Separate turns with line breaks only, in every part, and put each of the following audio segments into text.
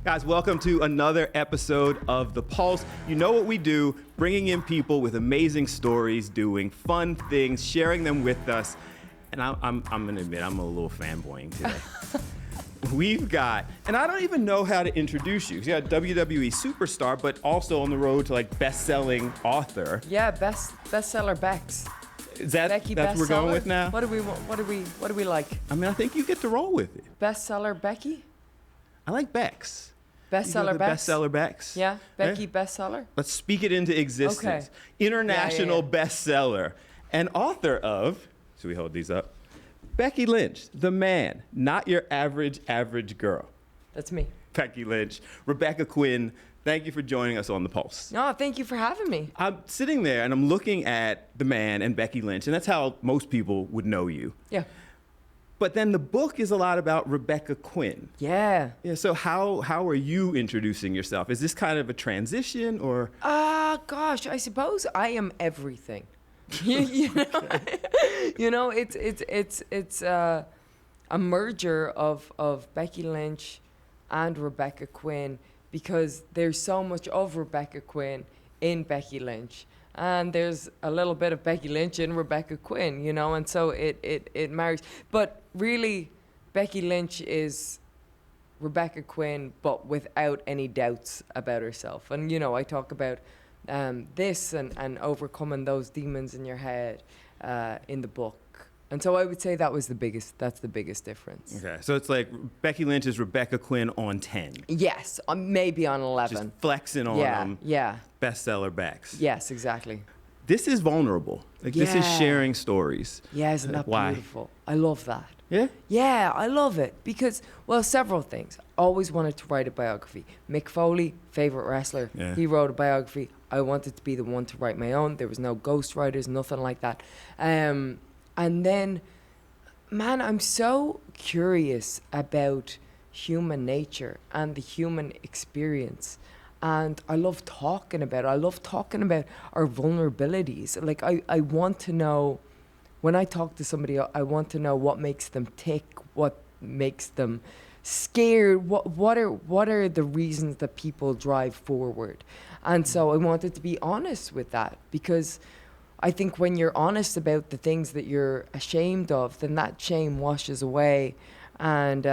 Guys, welcome to another episode of The Pulse. You know what we do, bringing in people with amazing stories, doing fun things, sharing them with us. And I'm going to admit, I'm a little fanboying today. We've got, and I don't even know how to introduce you. You got WWE Superstar, but also on the road to like best-selling author.
Yeah, bestseller Bex.
Is that
Becky
that's what we're going with now?
What do we like?
I mean, I think you get to roll with it.
Bestseller Becky?
I like Bex.
Bestseller Bex?
Bestseller Bex.
Yeah, Becky bestseller?
Let's speak it into existence.
Okay.
International bestseller and author of, should we hold these up? Becky Lynch, the man, not your average girl.
That's me.
Becky Lynch. Rebecca Quin, thank you for joining us on The Pulse.
No, thank you for having me.
I'm sitting there and I'm looking at the man and Becky Lynch, and that's how most people would know you.
Yeah.
But then the book is a lot about Rebecca Quin.
Yeah.
Yeah. So how are you introducing yourself? Is this kind of a transition or?
Gosh, I suppose I am everything. you know, it's a merger of Becky Lynch and Rebecca Quin, because there's so much of Rebecca Quin in Becky Lynch. And there's a little bit of Becky Lynch in Rebecca Quin, you know, and so it marries. But really, Becky Lynch is Rebecca Quin, but without any doubts about herself. And, you know, I talk about this and overcoming those demons in your head in the book. And so I would say that's the biggest difference.
Okay, so it's like Becky Lynch is Rebecca Quin on 10.
Yes, maybe on 11.
Just flexing on them.
Yeah.
Bestseller backs.
Yes, exactly.
This is vulnerable. Like this is sharing stories.
Yeah, isn't that beautiful? I love that.
Yeah?
Yeah, I love it because, well, several things. Always wanted to write a biography. Mick Foley, favorite wrestler.
Yeah.
He wrote a biography. I wanted to be the one to write my own. There was no ghostwriters, nothing like that. And then, man, I'm so curious about human nature and the human experience. And I love talking about it. I love talking about our vulnerabilities. Like, I want to know, when I talk to somebody, I want to know what makes them tick, what makes them scared, what are the reasons that people drive forward. And so I wanted to be honest with that, because I think when you're honest about the things that you're ashamed of, then that shame washes away, and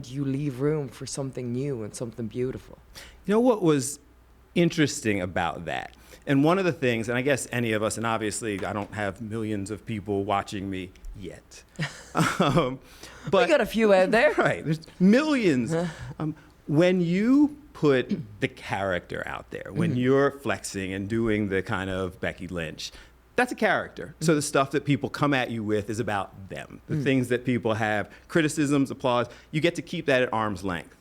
you leave room for something new and something beautiful.
You know what was interesting about that? And one of the things, and I guess any of us, and obviously I don't have millions of people watching me yet. But
we got a few out there.
Right, there's millions. When you put the character out there, when you're flexing and doing the kind of Becky Lynch, that's a character. So the stuff that people come at you with is about them. The things that people have, criticisms, applause, you get to keep that at arm's length.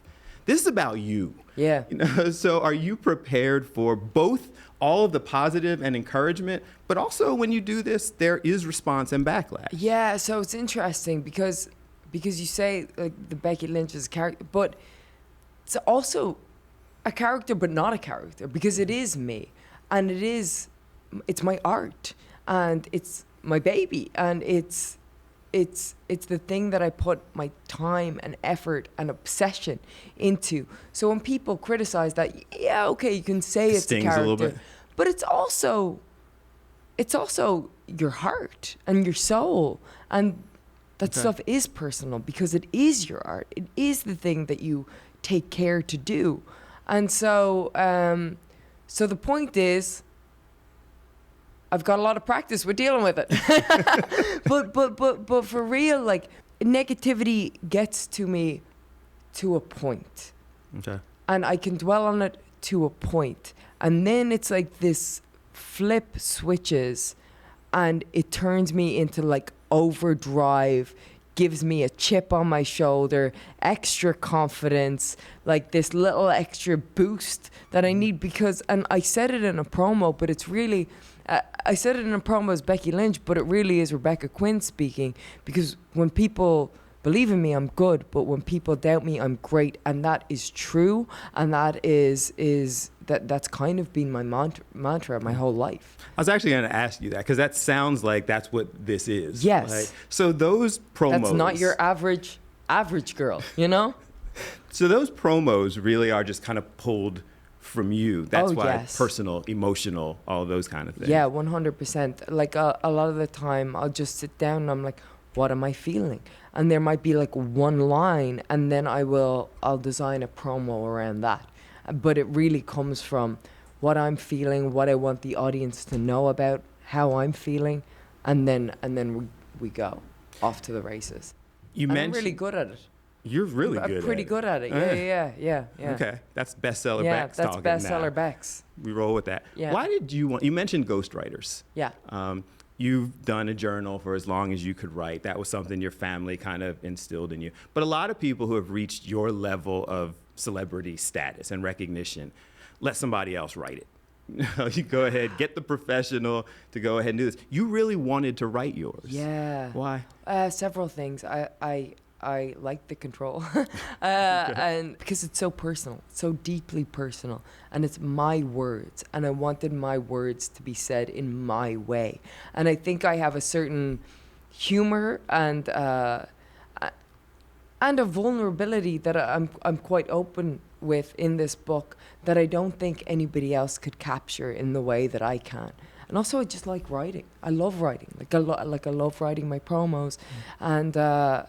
This is about you.
Yeah.
You know, so are you prepared for both all of the positive and encouragement, but also when you do this, there is response and backlash?
Yeah, so it's interesting because you say like the Becky Lynch is a character, but it's also a character but not a character, because it is me, and it's my art, and it's my baby, and it's the thing that I put my time and effort and obsession into. So when people criticize that, yeah, okay, you can say it's a character,
a little bit.
But it's also your heart and your soul, and that stuff is personal because it is your art. It is the thing that you take care to do. And so so the point is, I've got a lot of practice with dealing with it. but for real, like, negativity gets to me to a point.
Okay.
And I can dwell on it to a point. And then it's like this flip switches and it turns me into like overdrive, gives me a chip on my shoulder, extra confidence, like this little extra boost that I need because, and I said it in a promo, but it's really, I said it in a promo as Becky Lynch, but it really is Rebecca Quin speaking, because when people believe in me, I'm good, but when people doubt me, I'm great, and that is true, and that that's kind of been my mantra my whole life.
I was actually going to ask you that, because that sounds like that's what this is.
Yes.
Right? So those promos.
That's not your average girl, you know?
So those promos really are just kind of pulled from you. That's why
yes.
personal, emotional, all those kind of things.
Yeah, 100%. Like a lot of the time, I'll just sit down and I'm like, what am I feeling? And there might be like one line, and then I'll design a promo around that. But it really comes from what I'm feeling, what I want the audience to know about, how I'm feeling, and then we go off to the races. I'm really good at it.
You're really
I'm
good
pretty
at
good at it. Yeah.
Okay, that's bestseller
Yeah,
Bex
that's
talking
bestseller
now.
Bex.
We roll with that.
Yeah.
Why did you mentioned ghostwriters.
Yeah.
You've done a journal for as long as you could write. That was something your family kind of instilled in you. But a lot of people who have reached your level of celebrity status and recognition let somebody else write it. You go ahead, get the professional to go ahead and do this. You really wanted to write yours.
Yeah.
Why?
Several things. I like the control, and because it's so personal, so deeply personal, and it's my words, and I wanted my words to be said in my way, and I think I have a certain humor and a vulnerability that I'm quite open with in this book that I don't think anybody else could capture in the way that I can. And also, I just like writing. I love writing. I love writing my promos, and I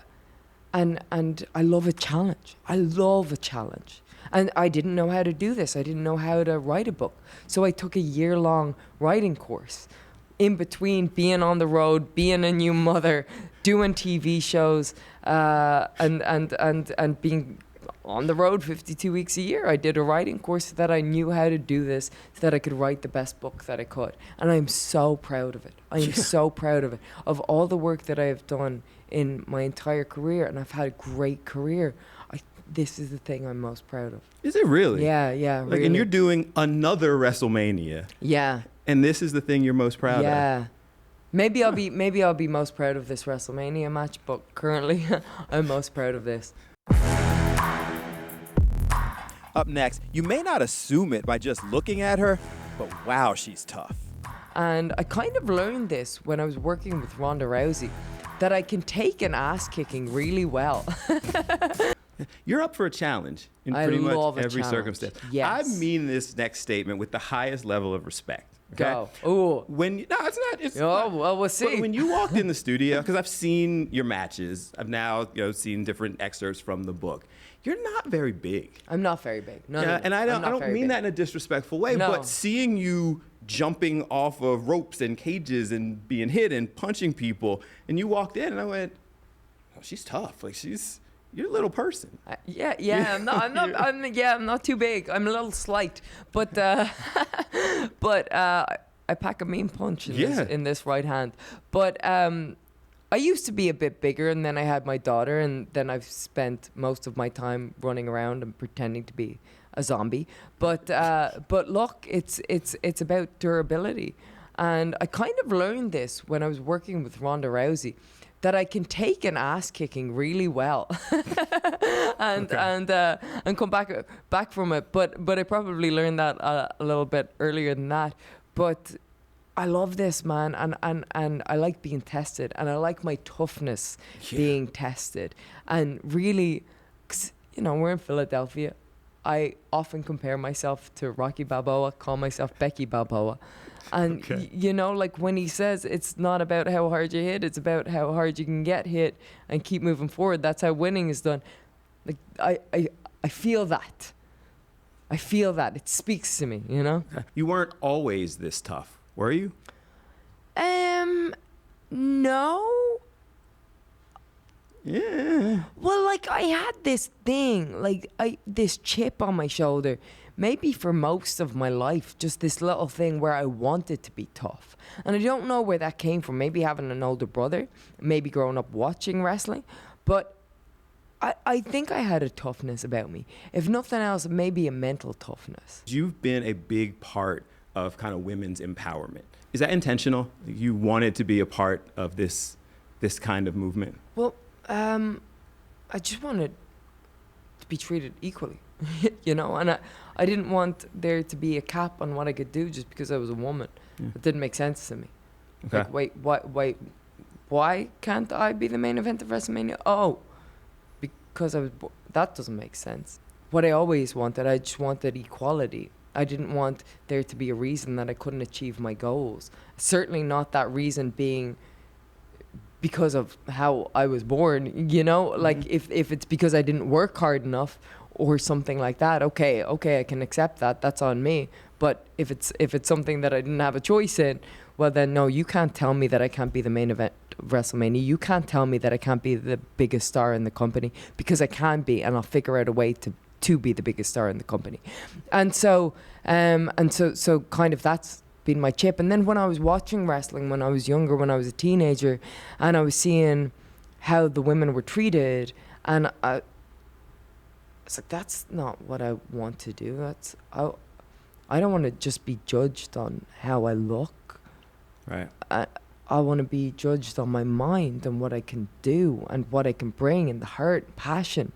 love a challenge. I love a challenge. And I didn't know how to do this. I didn't know how to write a book. So I took a year-long writing course in between being on the road, being a new mother, doing TV shows, and being on the road 52 weeks a year. I did a writing course so that I knew how to do this, so that I could write the best book that I could. And I'm so proud of it. I am so proud of it. Of all the work that I have done in my entire career, and I've had a great career, this is the thing I'm most proud of.
Is it really?
Yeah, really.
And you're doing another WrestleMania.
Yeah.
And this is the thing you're most proud of.
Yeah. Maybe I'll be most proud of this WrestleMania match, but currently I'm most proud of this.
Up next, you may not assume it by just looking at her, but wow, she's tough.
And I kind of learned this when I was working with Ronda Rousey, that I can take an ass kicking really well.
You're up for a challenge in
I
pretty
love
much
a
every
challenge.
circumstance.
Yes.
I mean this next statement with the highest level of respect. Okay?
Go. Ooh.
No, it's not. It's
Oh,
not.
well, we'll see.
But when you walked in the studio, because I've seen your matches, I've now seen different excerpts from the book. You're not very big.
I'm not very big. No,
And I don't mean that in a disrespectful way,
No.
but seeing you jumping off of ropes and cages and being hit and punching people, and you walked in and I went, oh, she's tough. Like you're a little person.
I'm not too big. I'm a little slight, but I pack a mean punch in this right hand. But I used to be a bit bigger, and then I had my daughter, and then I've spent most of my time running around and pretending to be a zombie. But look, it's about durability, and I kind of learned this when I was working with Ronda Rousey, that I can take an ass kicking really well, and come back from it. But I probably learned that a little bit earlier than that. But I love this, man, and I like being tested, and I like my toughness being tested. And really, 'cause, we're in Philadelphia. I often compare myself to Rocky Balboa, call myself Becky Balboa. And, like when he says it's not about how hard you hit, it's about how hard you can get hit and keep moving forward. That's how winning is done. Like, I feel that. I feel that. It speaks to me,
You weren't always this tough, were you?
No.
Yeah.
Well, like I had this thing, this chip on my shoulder, maybe for most of my life, just this little thing where I wanted to be tough. And I don't know where that came from. Maybe having an older brother, maybe growing up watching wrestling, but I think I had a toughness about me. If nothing else, maybe a mental toughness.
You've been a big part of kind of women's empowerment. Is that intentional? You wanted to be a part of this kind of movement?
Well, I just wanted to be treated equally, and I didn't want there to be a cap on what I could do just because I was a woman.
Yeah.
It didn't make sense to me.
Okay.
Like, why can't I be the main event of WrestleMania? Oh, because I was that doesn't make sense. What I always wanted, I just wanted equality. I didn't want there to be a reason that I couldn't achieve my goals. Certainly not that reason being because of how I was born, you know? Like, if it's because I didn't work hard enough or something like that, okay, I can accept that. That's on me. But if it's something that I didn't have a choice in, well then, no, you can't tell me that I can't be the main event of WrestleMania. You can't tell me that I can't be the biggest star in the company, because I can be, and I'll figure out a way to be the biggest star in the company. And so kind of that's been my chip. And then when I was watching wrestling when I was younger, when I was a teenager, and I was seeing how the women were treated, and I was like, that's not what I want to do. I don't want to just be judged on how I look.
Right.
I want to be judged on my mind and what I can do and what I can bring, and the heart and passion.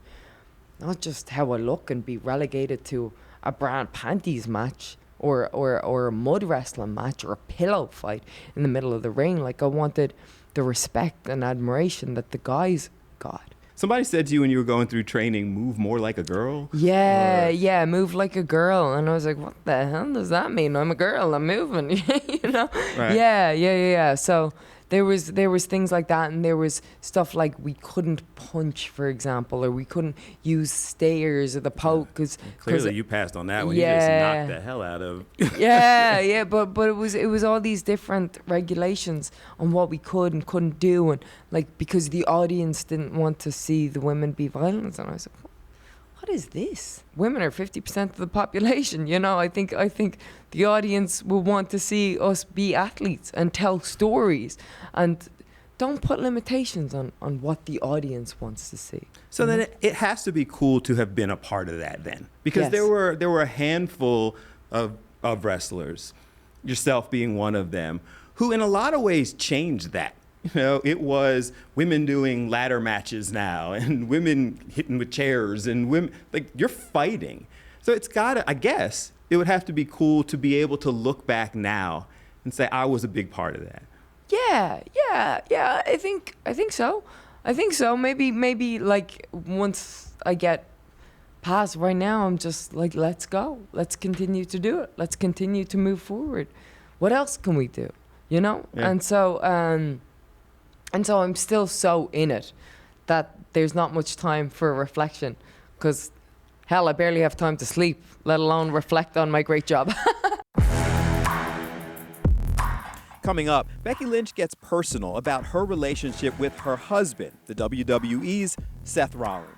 Not just how I look and be relegated to a bra and panties match or a mud wrestling match or a pillow fight in the middle of the ring. Like, I wanted the respect and admiration that the guys got.
Somebody said to you when you were going through training, move more like a girl?
Yeah, move like a girl. And I was like, what the hell does that mean? I'm a girl, I'm moving, you know?
Right.
Yeah. So there was things like that, and there was stuff like we couldn't punch, for example, or we couldn't use stairs or the poke.
Clearly you passed on that one. You just knocked the hell out of.
yeah, but it was all these different regulations on what we could and couldn't do, and like, because the audience didn't want to see the women be violent, and I was like, what is this? Women are 50% of the population, you know. I think the audience will want to see us be athletes and tell stories, and don't put limitations on what the audience wants to see.
So then it has to be cool to have been a part of that then, because
Yes.
there were a handful of wrestlers, yourself being one of them, who in a lot of ways changed that. You know, it was women doing ladder matches now, and women hitting with chairs, and women, like, you're fighting. So it's gotta, I guess, it would have to be cool to be able to look back now and say, I was a big part of that.
Yeah. I think so. Maybe like once I get past right now, I'm just like, let's go. Let's continue to do it. Let's continue to move forward. What else can we do? You know?
Yeah.
And so I'm still so in it that there's not much time for reflection, because hell, I barely have time to sleep, let alone reflect on my great job.
Coming up, Becky Lynch gets personal about her relationship with her husband, the WWE's Seth Rollins.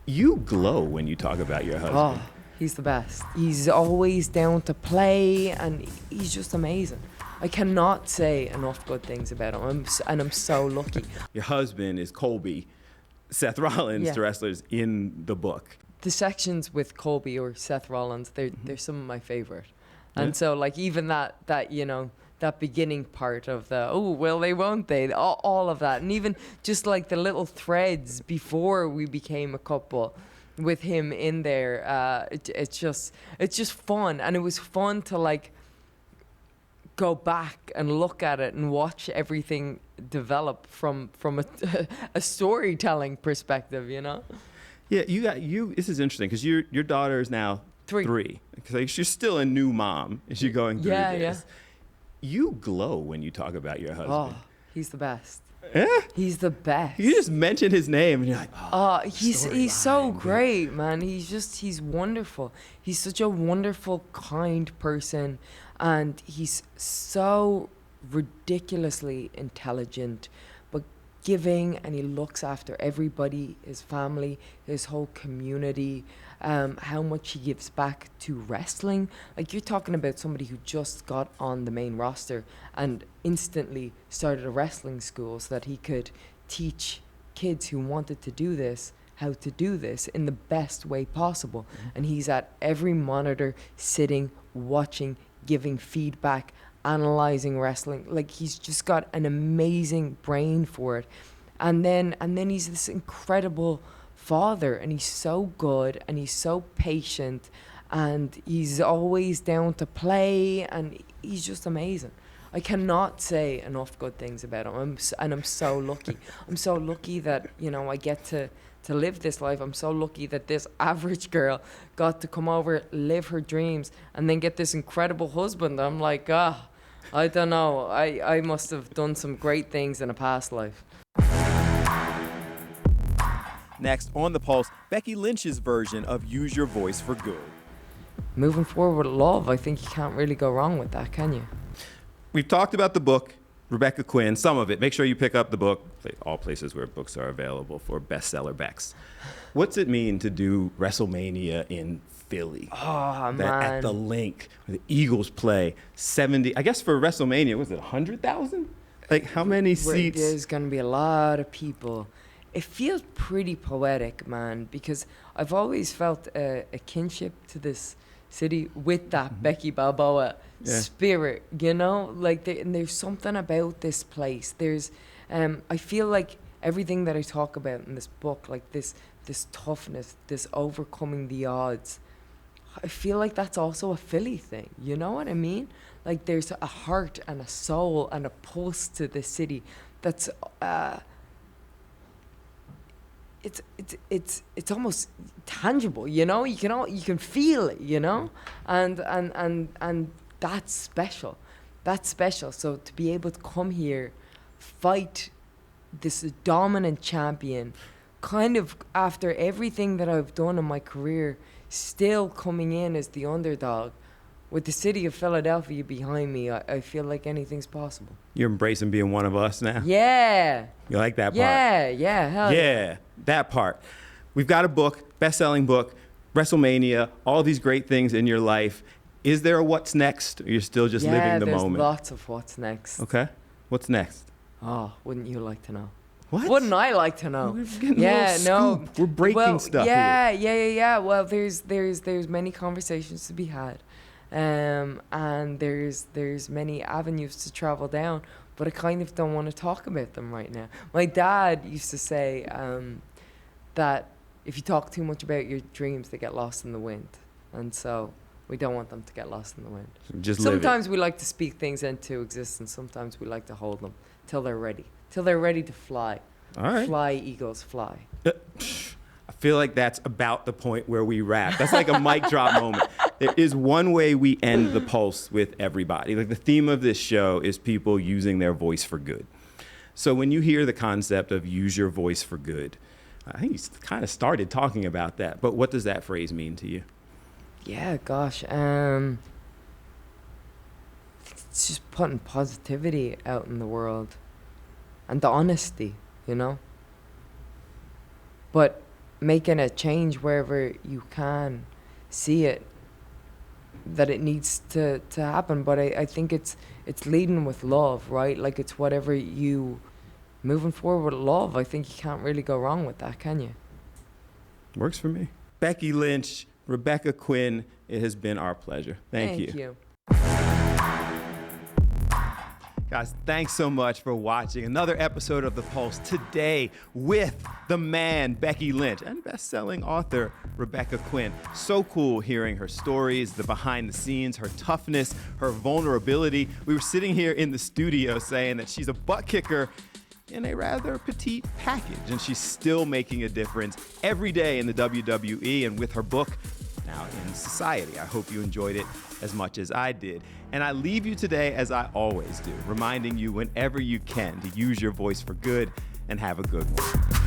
You glow when you talk about your husband.
Oh, he's the best. He's always down to play, and he's just amazing. I cannot say enough good things about him, I'm so lucky.
Your husband is Colby, Seth Rollins,
Yeah.
the wrestlers in the book.
The sections with Colby or Seth Rollins, they're some of my favorite. And
Yeah.
so, like, even that you know, that beginning part of the, oh, will they, won't they, all of that. And even just like the little threads before we became a couple with him in there, it's just fun. And it was fun to, like, go back and look at it and watch everything develop from a storytelling perspective, you know?
Yeah, this is interesting, because your daughter is now three. Because she's still a new mom as you're going through this.
Yeah.
You glow when you talk about your husband.
Oh, he's the best.
Yeah?
He's the best.
You just mentioned his name and you're like,
He's so great, man. He's wonderful. He's such a wonderful, kind person, and he's so ridiculously intelligent, but giving, and he looks after everybody, his family, his whole community, how much he gives back to wrestling. Like, you're talking about somebody who just got on the main roster and instantly started a wrestling school so that he could teach kids who wanted to do this how to do this in the best way possible. And he's at every monitor, sitting, watching, giving feedback, analyzing wrestling. Like, he's just got an amazing brain for it. And then he's this incredible father, and he's so good, and he's so patient, and he's always down to play, and he's just amazing. I cannot say enough good things about him, and I'm so lucky. I'm so lucky that, you know, I get to to live this life. I'm so lucky that this average girl got to come over, live her dreams, and then get this incredible husband. I'm like, I don't know. I must have done some great things in a past life.
Next on The Pulse, Becky Lynch's version of Use Your Voice for Good.
Moving forward with love, I think you can't really go wrong with that, can you?
We've talked about the book, Rebecca Quin, some of it. Make sure you pick up the book, all places where books are available for bestseller Becks. What's it mean to do WrestleMania in Philly?
Oh, man.
At the Link, where the Eagles play 70, I guess for WrestleMania, was it 100,000? Like, how many seats?
There's going to be a lot of people. It feels pretty poetic, man, because I've always felt a kinship to this city with that Becky Balboa spirit, you know? Like, and there's something about this place. There's, I feel like everything that I talk about in this book, like this toughness, this overcoming the odds, I feel like that's also a Philly thing, you know what I mean? Like, there's a heart and a soul and a pulse to this city that's... It's almost tangible, you know. You can feel it, you know, and that's special. That's special. So to be able to come here, fight this dominant champion, kind of after everything that I've done in my career, still coming in as the underdog, with the city of Philadelphia behind me, I feel like anything's possible.
You're embracing being one of us now?
Yeah.
You like that part?
Yeah, hell
yeah. That part. We've got a book, best-selling book, WrestleMania, all these great things in your life. Is there a what's next, or you're still just living the moment?
Yeah, there's lots of what's next.
Okay. What's next?
Oh, wouldn't you like to know?
What?
Wouldn't I like to know?
We're getting a little scoop. We're breaking stuff here.
Yeah. Well, there's many conversations to be had. And there's many avenues to travel down, but I kind of don't want to talk about them right now. My dad used to say that if you talk too much about your dreams, they get lost in the wind, and so we don't want them to get lost in the wind. Sometimes we like to speak things into existence. Sometimes we like to hold them till they're ready to fly.
All right.
Fly, eagles, fly.
I feel like that's about the point where we wrap. That's like a mic drop moment. There is one way we end the Pulse with everybody. Like, the theme of this show is people using their voice for good. So when you hear the concept of use your voice for good, I think you kind of started talking about that, but what does that phrase mean to you?
Yeah, gosh. It's just putting positivity out in the world and the honesty, you know? But making a change wherever you can see it, that it needs to happen. But I think it's leading with love, right? Like, it's whatever you moving forward with love. I think you can't really go wrong with that, can you?
Works for me. Becky Lynch, Rebecca Quin, it has been our pleasure. Thank you. Guys, thanks so much for watching another episode of The Pulse today with the man, Becky Lynch, and best-selling author, Rebecca Quin. So cool hearing her stories, the behind the scenes, her toughness, her vulnerability. We were sitting here in the studio saying that she's a butt kicker in a rather petite package, and she's still making a difference every day in the WWE and with her book, now in society. I hope you enjoyed it as much as I did. And I leave you today, as I always do, reminding you whenever you can to use your voice for good and have a good one.